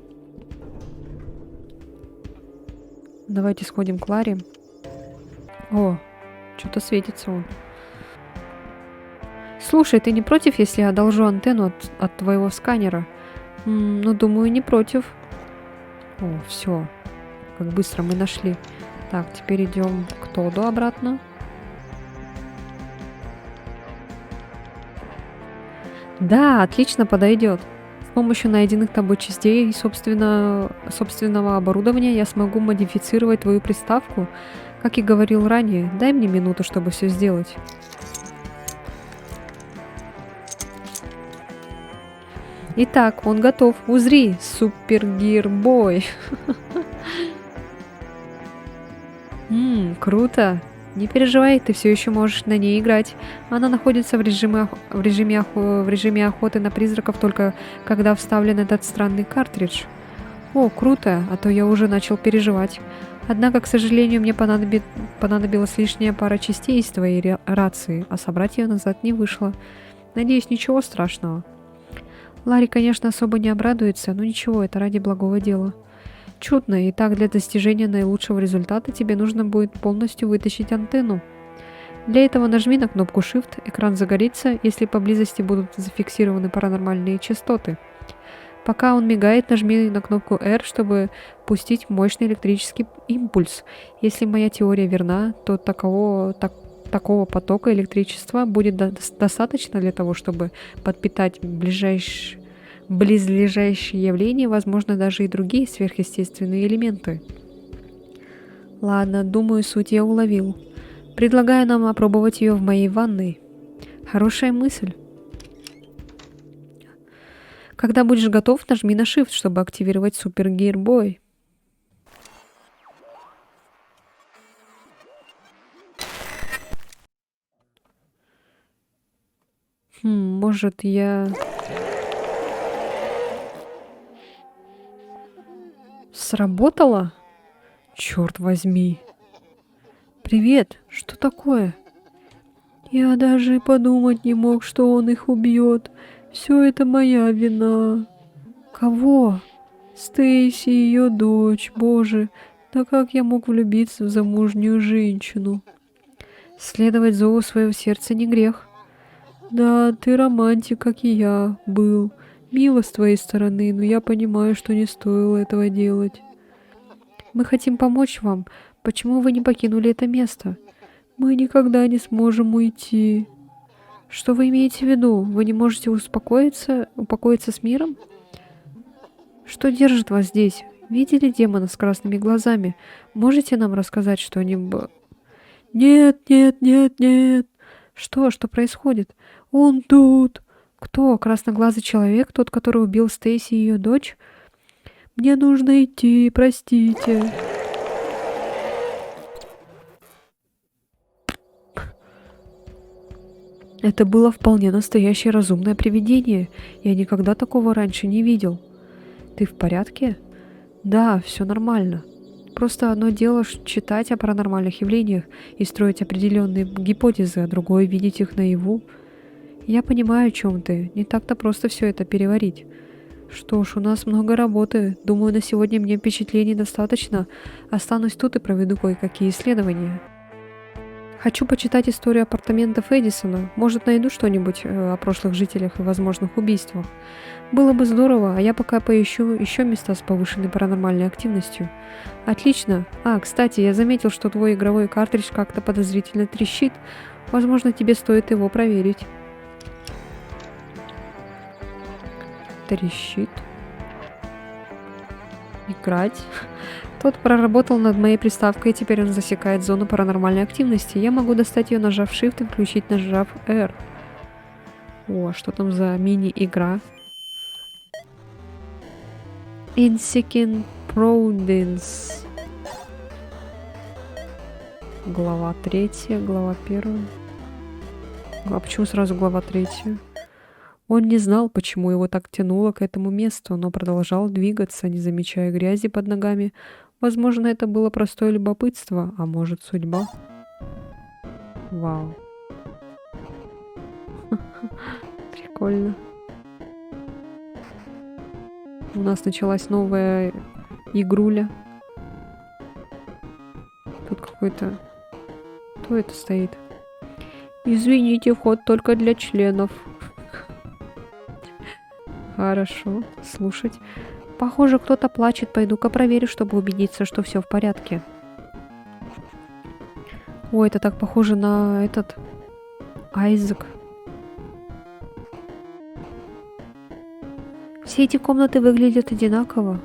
Давайте сходим к Ларе. О, что-то светится он. Слушай, ты не против, если я одолжу антенну от твоего сканера? Ну, думаю, не против. О, все. Как быстро мы нашли. Так, теперь идем к Тоду обратно. Да, отлично подойдет. С помощью найденных тобой частей и собственного оборудования я смогу модифицировать твою приставку. Как и говорил ранее, дай мне минуту, чтобы все сделать. Итак, он готов. Узри, супергирбой. Круто. Не переживай, ты все еще можешь на ней играть. Она находится в режиме охоты на призраков только когда вставлен этот странный картридж. О, круто, а то я уже начал переживать. Однако, к сожалению, мне понадобилась лишняя пара частей из твоей рации, а собрать ее назад не вышло. Надеюсь, ничего страшного. Ларри, конечно, особо не обрадуется, но ничего, это ради благого дела. Чудно, и так для достижения наилучшего результата тебе нужно будет полностью вытащить антенну. Для этого нажми на кнопку Shift, экран загорится, если поблизости будут зафиксированы паранормальные частоты. Пока он мигает, нажми на кнопку R, чтобы пустить мощный электрический импульс. Если моя теория верна, то такого потока электричества будет достаточно для того, чтобы подпитать близлежащие явления, возможно, даже и другие сверхъестественные элементы. Ладно, думаю, суть я уловил. Предлагаю нам опробовать ее в моей ванной. Хорошая мысль. Когда будешь готов, нажми на Shift, чтобы активировать Супер Гирбой. Может, я... Сработало? Черт возьми. Привет, что такое? Я даже и подумать не мог, что он их убьет. Все это моя вина. Кого? Стейси и ее дочь. Боже, да как я мог влюбиться в замужнюю женщину? Следовать зову своего сердца не грех. Да, ты романтик, как и я был. Мило с твоей стороны, но я понимаю, что не стоило этого делать. Мы хотим помочь вам. Почему вы не покинули это место? Мы никогда не сможем уйти. Что вы имеете в виду? Вы не можете упокоиться с миром? Что держит вас здесь? Видели демона с красными глазами? Можете нам рассказать что-нибудь? Нет, нет, нет, нет. Что происходит? Он тут. Кто? Красноглазый человек? Тот, который убил Стейси и ее дочь? Мне нужно идти, простите. Это было вполне настоящее разумное привидение. Я никогда такого раньше не видел. Ты в порядке? Да, все нормально. Просто одно дело читать о паранормальных явлениях и строить определенные гипотезы, а другое видеть их наяву. Я понимаю, о чем ты. Не так-то просто все это переварить. Что ж, у нас много работы. Думаю, на сегодня мне впечатлений достаточно. Останусь тут и проведу кое-какие исследования. Хочу почитать историю апартаментов Эдисона. Может, найду что-нибудь о прошлых жителях и возможных убийствах. Было бы здорово, а я пока поищу еще места с повышенной паранормальной активностью. Отлично. Кстати, я заметил, что твой игровой картридж как-то подозрительно трещит. Возможно, тебе стоит его проверить. Трещит. Играть. Тот проработал над моей приставкой, и теперь он засекает зону паранормальной активности. Я могу достать ее, нажав Shift, и включить, нажав R. О, что там за мини-игра? Inseeking Providence. Глава 3, глава 1. А почему сразу глава 3? Он не знал, почему его так тянуло к этому месту, но продолжал двигаться, не замечая грязи под ногами. Возможно, это было простое любопытство, а может, судьба. Вау. Прикольно. У нас началась новая игруля. Тут какой-то... Кто это стоит? Извините, вход только для членов. Хорошо, слушать. Похоже, кто-то плачет. Пойду-ка проверю, чтобы убедиться, что все в порядке. Ой, это так похоже на этот... Айзек. Все эти комнаты выглядят одинаково.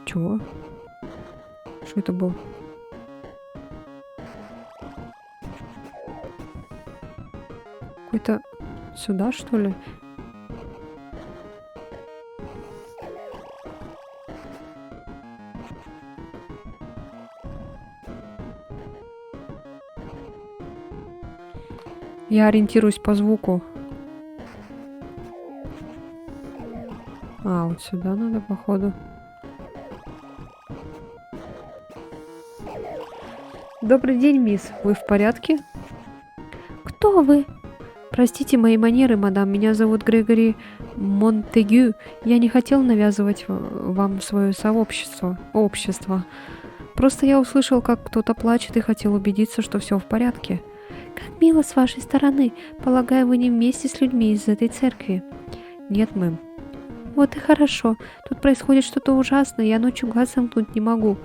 Чего? Что это было? Какой-то Сюда, что ли? Я ориентируюсь по звуку. А, вот сюда надо, походу. Добрый день, мисс. Вы в порядке? Кто вы? Простите мои манеры, мадам. Меня зовут Грегори Монтегю. Я не хотел навязывать вам свое общество. Просто я услышал, как кто-то плачет и хотел убедиться, что все в порядке. Как мило с вашей стороны. Полагаю, вы не вместе с людьми из этой церкви. Нет, мэм. Вот и хорошо. Тут происходит что-то ужасное, я ночью глаз сомкнуть не могу.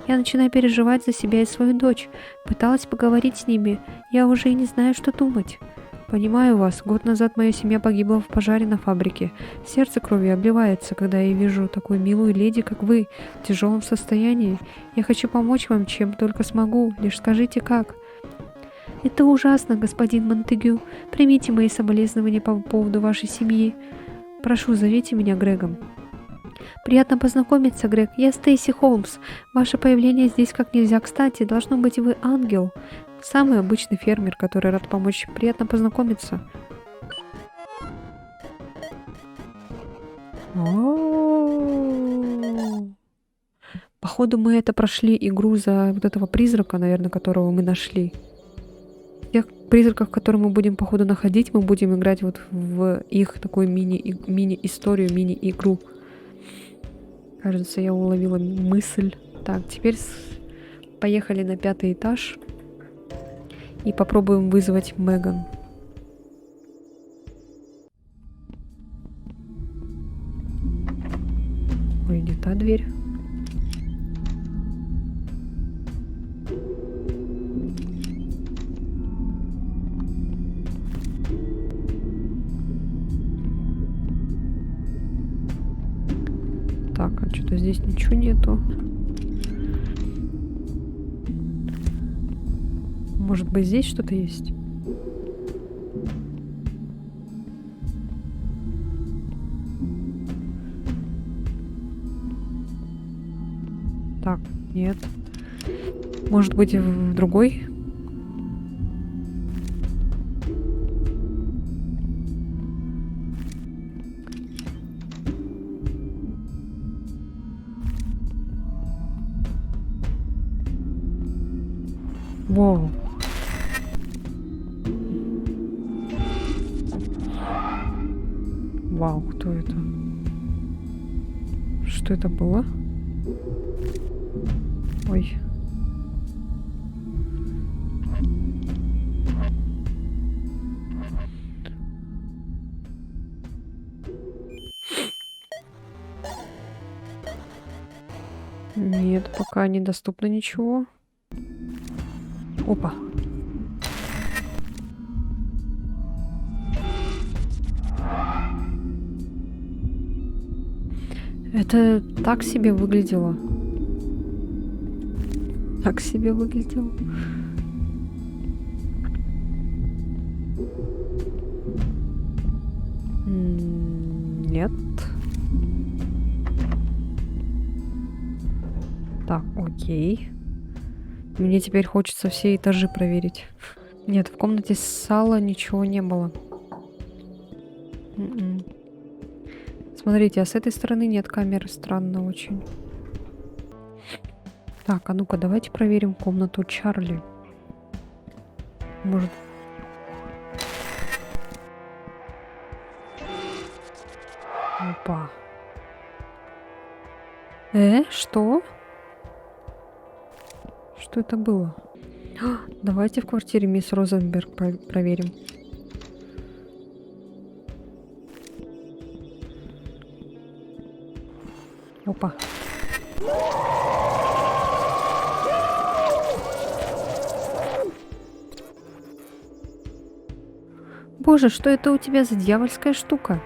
Я начинаю переживать за себя и свою дочь. Пыталась поговорить с ними. Я уже и не знаю, что думать. Понимаю вас. Год назад моя семья погибла в пожаре на фабрике. Сердце кровью обливается, когда я вижу такую милую леди, как вы, в тяжелом состоянии. Я хочу помочь вам, чем только смогу. Лишь скажите, как. Это ужасно, господин Монтегю. Примите мои соболезнования по поводу вашей семьи. Прошу, зовите меня Грегом. Приятно познакомиться, Грег. Я Стейси Холмс. Ваше появление здесь как нельзя кстати. Должно быть, вы ангел. Самый обычный фермер, который рад помочь. Приятно познакомиться. Походу, мы это прошли игру за вот этого призрака, наверное, которого мы нашли. Тех призраков, которые мы будем, походу, находить, мы будем играть вот в их такую мини-историю, мини-игру. Кажется, я уловила мысль. Так, теперь поехали на 5-й этаж и попробуем вызвать Меган. Ой, не та дверь. Так, а что-то здесь ничего нету. Может быть, здесь что-то есть? Так, нет. Может быть, в другой? Воу. Вау, кто это? Что это было? Ой. Нет, пока недоступно ничего. Опа. Это так себе выглядело. Так себе выглядело. Нет. Так, окей. Мне теперь хочется все этажи проверить. Нет, в комнате сала ничего не было. Смотрите, а с этой стороны нет камеры. Странно очень. Так, а ну-ка, давайте проверим комнату Чарли. Может... Опа. Что? Что это было? Давайте в квартире мисс Розенберг проверим. Опа. Боже, что это у тебя за дьявольская штука?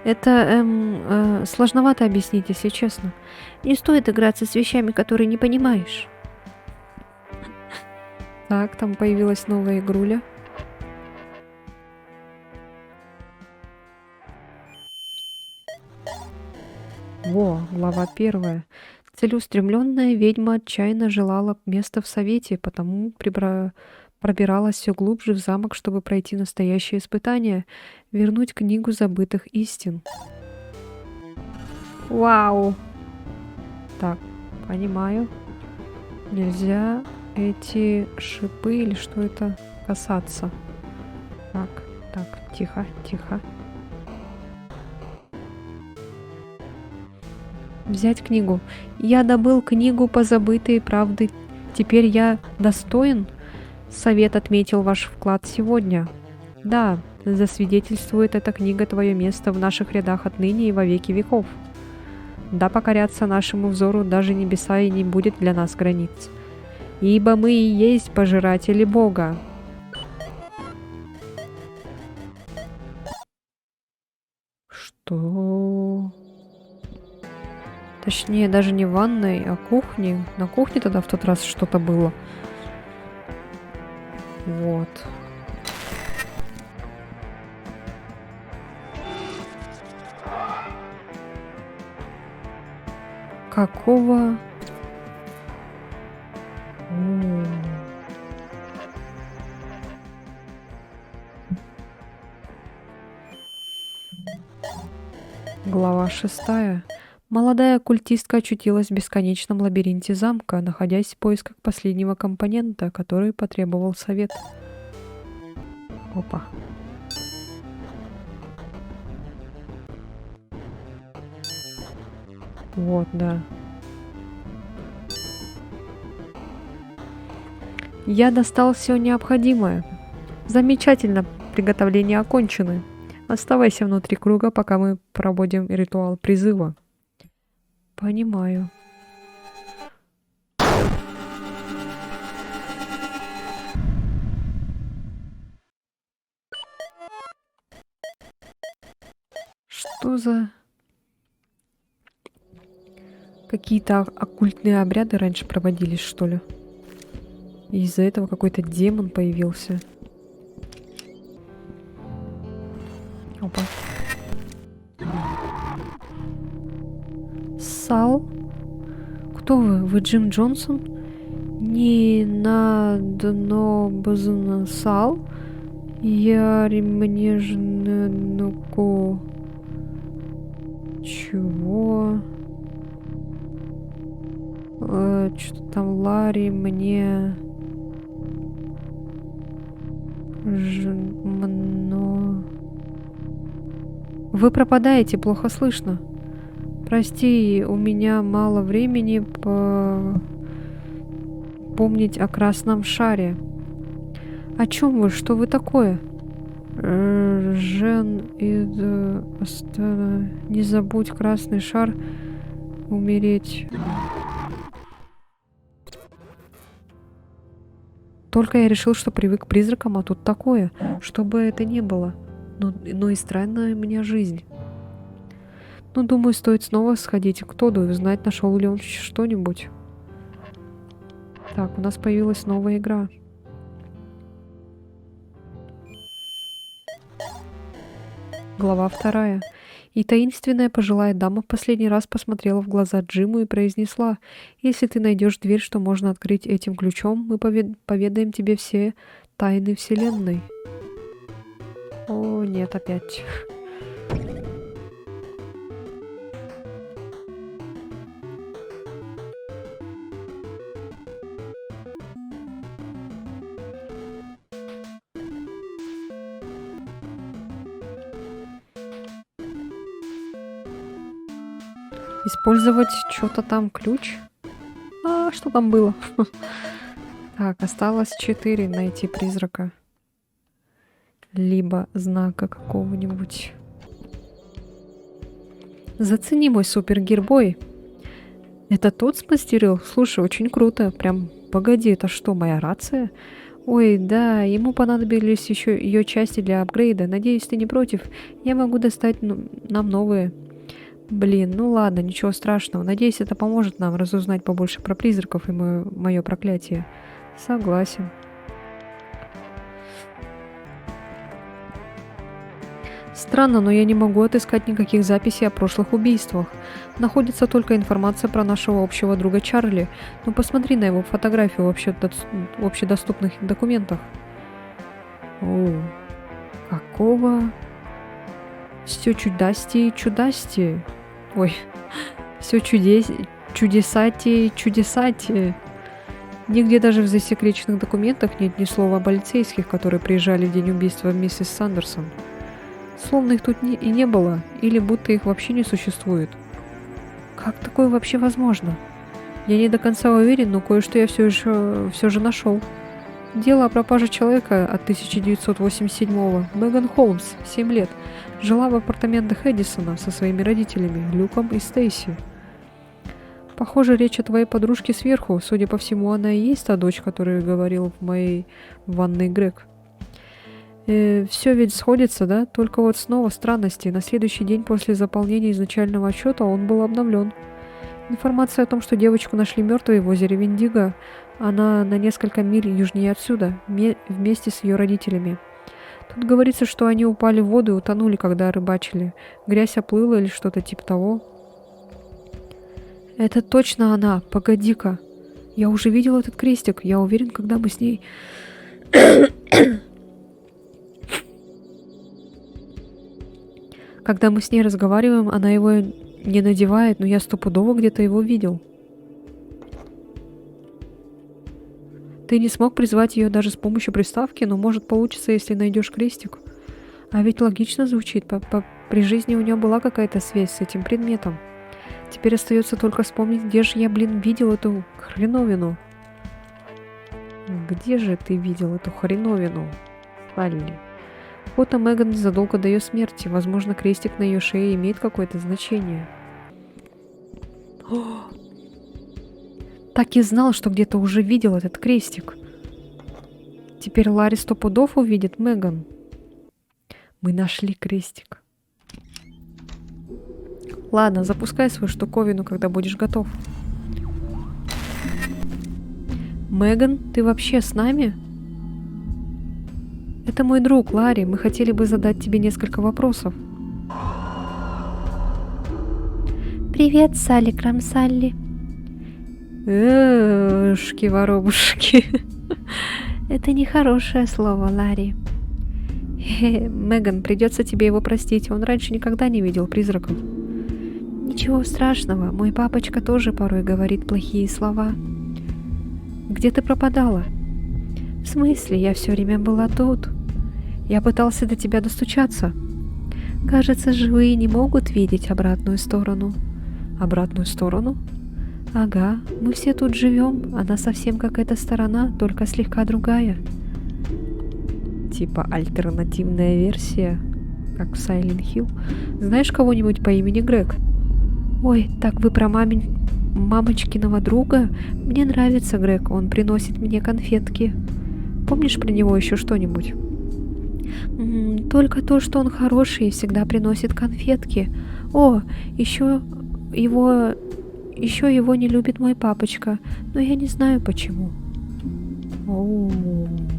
Это сложновато объяснить, если честно. Не стоит играться с вещами, которые не понимаешь. Так, там появилась новая игруля. Во, глава 1. Целеустремленная ведьма отчаянно желала места в совете, потому пробиралась все глубже в замок, чтобы пройти настоящее испытание, вернуть книгу забытых истин. Вау! Так, понимаю. Нельзя эти шипы или что это касаться. Так, тихо, тихо. Взять книгу. Я добыл книгу позабытые правды. Теперь я достоин? Совет отметил ваш вклад сегодня. Да, засвидетельствует эта книга твое место в наших рядах отныне и во веки веков. Да покорятся нашему взору даже небеса, и не будет для нас границ. Ибо мы и есть пожиратели Бога. Что? Точнее, даже не в ванной, а кухне. На кухне тогда в тот раз что-то было. Вот. Какого? Глава 6. Молодая оккультистка очутилась в бесконечном лабиринте замка, находясь в поисках последнего компонента, который потребовал совет. Опа. Вот, да. Я достал все необходимое. Замечательно, приготовления окончены. Оставайся внутри круга, пока мы проводим ритуал призыва. Понимаю. Что за... Какие-то оккультные обряды раньше проводились, что ли? И из-за этого какой-то демон появился. Опа. Сал? Кто вы? Вы Джим Джонсон? Не надо Сал? Я мне ж ну-ку. Чего? Что-то там Ларри мне... Вы пропадаете, плохо слышно. Прости, у меня мало времени помнить о красном шаре. О чем вы? Что вы такое? Жен из не забудь красный шар. Умереть. Только я решил, что привык к призракам, а тут такое. Что бы это ни было. Но и странная у меня жизнь. Ну, думаю, стоит снова сходить к Тоду и узнать, нашел ли он что-нибудь. Так, у нас появилась новая игра. Глава 2. И таинственная пожилая дама в последний раз посмотрела в глаза Джиму и произнесла: «Если ты найдешь дверь, что можно открыть этим ключом, мы поведаем тебе все тайны Вселенной». О, нет, опять. Использовать что-то там, ключ? А, что там было? Так, осталось 4 найти призрака. Либо знака какого-нибудь. Зацени мой супергербой. Это тот смастерил? Слушай, очень круто. Прям, погоди, это что, моя рация? Ой, да, ему понадобились еще ее части для апгрейда. Надеюсь, ты не против? Я могу достать нам новые. Блин, ну ладно, ничего страшного. Надеюсь, это поможет нам разузнать побольше про призраков и мое проклятие. Согласен. Странно, но я не могу отыскать никаких записей о прошлых убийствах. Находится только информация про нашего общего друга Чарли. Ну посмотри на его фотографию в общедоступных документах. О, какого? Все чудастее и чудастее. Ой, все чудесатее и чудесатее. Нигде даже в засекреченных документах нет ни слова о полицейских, которые приезжали в день убийства миссис Сандерсон. Словно их тут и не было, или будто их вообще не существует. Как такое вообще возможно? Я не до конца уверен, но кое-что я все же нашел. Дело о пропаже человека от 1987-го. Меган Холмс, 7 лет, жила в апартаментах Эдисона со своими родителями, Люком и Стейси. Похоже, речь о твоей подружке сверху. Судя по всему, она и есть та дочь, которую говорил в моей ванной Грег. Все ведь сходится, да? Только вот снова странности. На следующий день после заполнения изначального отчета он был обновлен. Информация о том, что девочку нашли мертвой в озере Виндиго, она на несколько миль южнее отсюда, вместе с ее родителями. Тут говорится, что они упали в воду и утонули, когда рыбачили. Грязь оплыла или что-то типа того. Это точно она. Погоди-ка. Я уже видел этот крестик. Я уверен, когда мы с ней... Когда мы с ней разговариваем, она его не надевает, но я стопудово где-то его видел. Ты не смог призвать ее даже с помощью приставки, но может получится, если найдешь крестик. А ведь логично звучит. При жизни у нее была какая-то связь с этим предметом. Теперь остается только вспомнить, где же я, видел эту хреновину. Где же ты видел эту хреновину, Салли? Фото Меган незадолго до ее смерти. Возможно, крестик на ее шее имеет какое-то значение. О! Так и знал, что где-то уже видел этот крестик. Теперь Ларри 100 пудов увидит Меган. Мы нашли крестик. Ладно, запускай свою штуковину, когда будешь готов. Меган, ты вообще с нами? Это мой друг, Ларри. Мы хотели бы задать тебе несколько вопросов. Привет, Салли Крамсалли. Шки-воробушки. Это нехорошее слово, Ларри. Меган, придется тебе его простить. Он раньше никогда не видел призраков. Ничего страшного. Мой папочка тоже порой говорит плохие слова. Где ты пропадала? В смысле? Я все время была тут. Я пытался до тебя достучаться. Кажется, живые не могут видеть обратную сторону. Обратную сторону? Ага, мы все тут живем. Она совсем как эта сторона, только слегка другая. Типа альтернативная версия, как в Silent Hill. Знаешь кого-нибудь по имени Грег? Ой, так вы про мамочкиного друга? Мне нравится Грег, он приносит мне конфетки. Помнишь про него еще что-нибудь? Только то, что он хороший и всегда приносит конфетки. О, еще его не любит мой папочка, но я не знаю почему. О,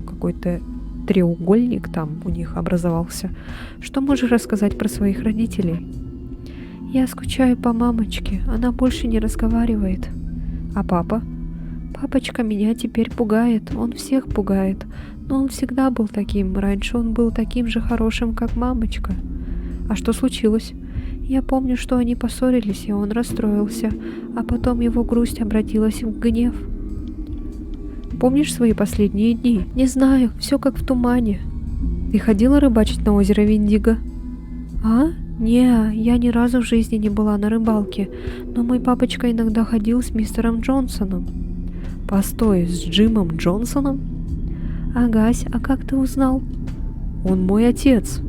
какой-то треугольник там у них образовался. Что можешь рассказать про своих родителей? Я скучаю по мамочке, она больше не разговаривает. А папа? Папочка меня теперь пугает, он всех пугает. Но он всегда был таким, раньше он был таким же хорошим, как мамочка. А что случилось? Я помню, что они поссорились, и он расстроился, а потом его грусть обратилась в гнев. Помнишь свои последние дни? Не знаю, все как в тумане. Ты ходила рыбачить на озеро Виндиго? А? Не, я ни разу в жизни не была на рыбалке, но мой папочка иногда ходил с мистером Джонсоном. Постой, с Джимом Джонсоном? Агась, а как ты узнал? Он мой отец.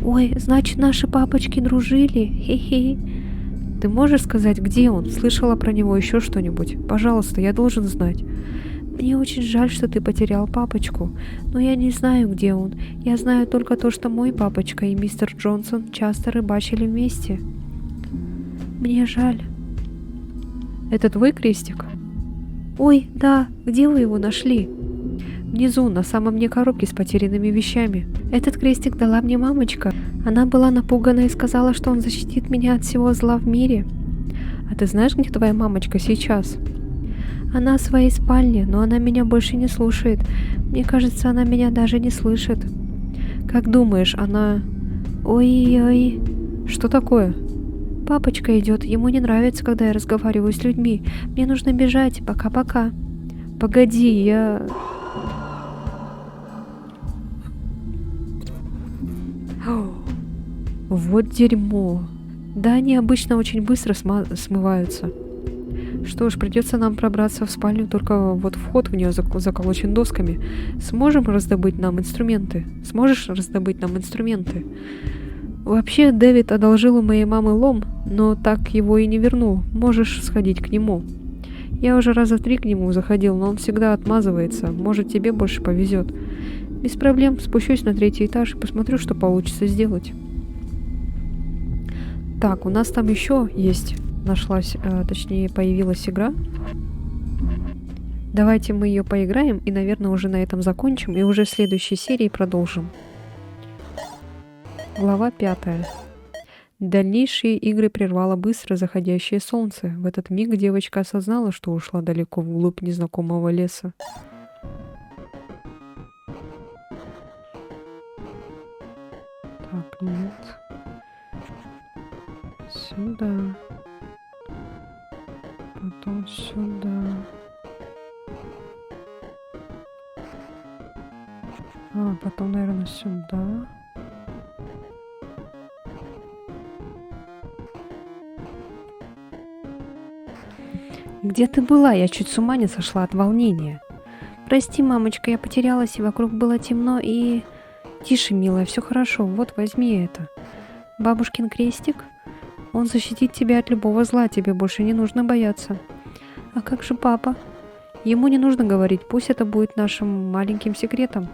Ой, значит, наши папочки дружили. Хе-хе. Ты можешь сказать, где он? Слышала про него еще что-нибудь? Пожалуйста, я должен знать. Мне очень жаль, что ты потерял папочку, но я не знаю, где он. Я знаю только то, что мой папочка и мистер Джонсон часто рыбачили вместе. Мне жаль. Это твой крестик? Ой, да, где вы его нашли? Внизу, на самом дне коробки с потерянными вещами. Этот крестик дала мне мамочка. Она была напугана и сказала, что он защитит меня от всего зла в мире. А ты знаешь, где твоя мамочка сейчас? Она в своей спальне, но она меня больше не слушает. Мне кажется, она меня даже не слышит. Как думаешь, она... Ой-ой, что такое? Папочка идет, ему не нравится, когда я разговариваю с людьми. Мне нужно бежать, пока-пока. Погоди, я... Вот дерьмо. Да, они обычно очень быстро смываются. Что ж, придется нам пробраться в спальню, только вот вход в нее заколочен досками. Сможем раздобыть нам инструменты? Сможешь раздобыть нам инструменты? Вообще, Дэвид одолжил у моей мамы лом, но так его и не вернул. Можешь сходить к нему. Я уже раза 3 к нему заходил, но он всегда отмазывается. Может, тебе больше повезет. Без проблем, спущусь на 3-й этаж и посмотрю, что получится сделать. Так, у нас там еще есть, точнее, появилась игра. Давайте мы ее поиграем и, наверное, уже на этом закончим и уже в следующей серии продолжим. Глава 5. Дальнейшие игры прервало быстро заходящее солнце. В этот миг девочка осознала, что ушла далеко вглубь незнакомого леса. Так, нет. Сюда. Потом сюда. Потом, наверное, сюда. Где ты была? Я чуть с ума не сошла от волнения. Прости, мамочка, я потерялась, и вокруг было темно, и... Тише, милая, все хорошо, вот возьми это. Бабушкин крестик? Он защитит тебя от любого зла, тебе больше не нужно бояться. А как же папа? Ему не нужно говорить, пусть это будет нашим маленьким секретом.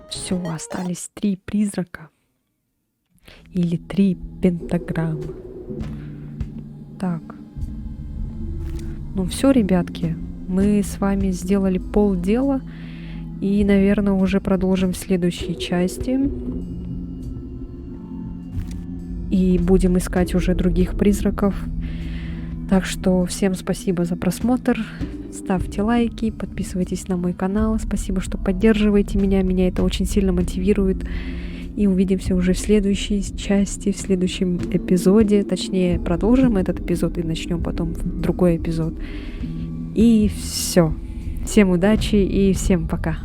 Все, остались 3 призрака. Или 3 пентаграммы. Так. Ну все, ребятки, мы с вами сделали полдела. И, наверное, уже продолжим в следующей части. И будем искать уже других призраков. Так что всем спасибо за просмотр. Ставьте лайки, подписывайтесь на мой канал. Спасибо, что поддерживаете меня. Меня это очень сильно мотивирует. И увидимся уже в следующей части, в следующем эпизоде. Точнее, продолжим этот эпизод и начнем потом другой эпизод. И все. Всем удачи и всем пока.